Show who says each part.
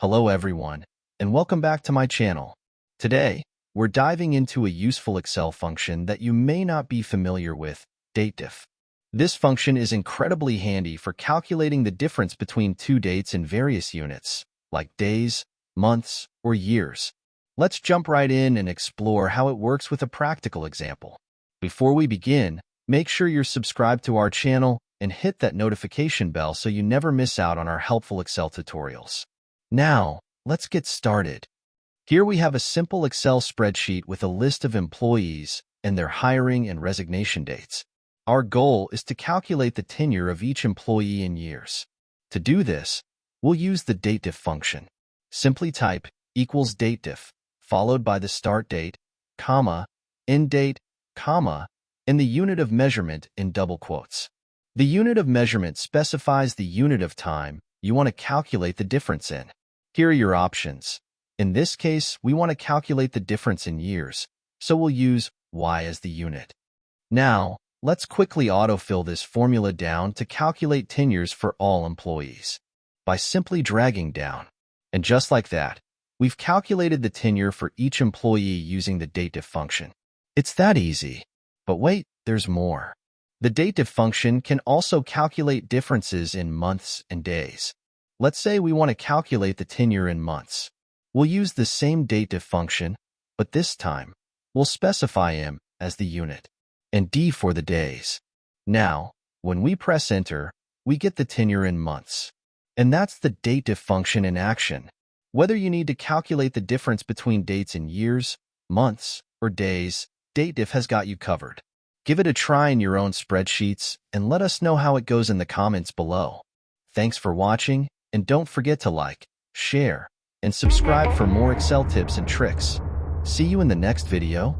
Speaker 1: Hello everyone, and welcome back to my channel. Today, we're diving into a useful Excel function that you may not be familiar with, DATEDIF. This function is incredibly handy for calculating the difference between two dates in various units, like days, months, or years. Let's jump right in and explore how it works with a practical example. Before we begin, make sure you're subscribed to our channel and hit that notification bell so you never miss out on our helpful Excel tutorials. Now, let's get started. Here we have a simple Excel spreadsheet with a list of employees and their hiring and resignation dates. Our goal is to calculate the tenure of each employee in years. To do this, we'll use the DATEDIF function. Simply type equals DATEDIF, followed by the start date, comma, end date, comma, and the unit of measurement in double quotes. The unit of measurement specifies the unit of time you want to calculate the difference in. Here are your options. In this case, we want to calculate the difference in years, so we'll use Y as the unit. Now, let's quickly autofill this formula down to calculate tenures for all employees by simply dragging down. And just like that, we've calculated the tenure for each employee using the DATEDIF function. It's that easy. But wait, there's more. The DATEDIF function can also calculate differences in months and days. Let's say we want to calculate the tenure in months. We'll use the same DATEDIF function, but this time, we'll specify M as the unit and D for the days. Now, when we press Enter, we get the tenure in months. And that's the DATEDIF function in action. Whether you need to calculate the difference between dates in years, months, or days, DATEDIF has got you covered. Give it a try in your own spreadsheets and let us know how it goes in the comments below. Thanks for watching, and don't forget to like, share, and subscribe for more Excel tips and tricks. See you in the next video.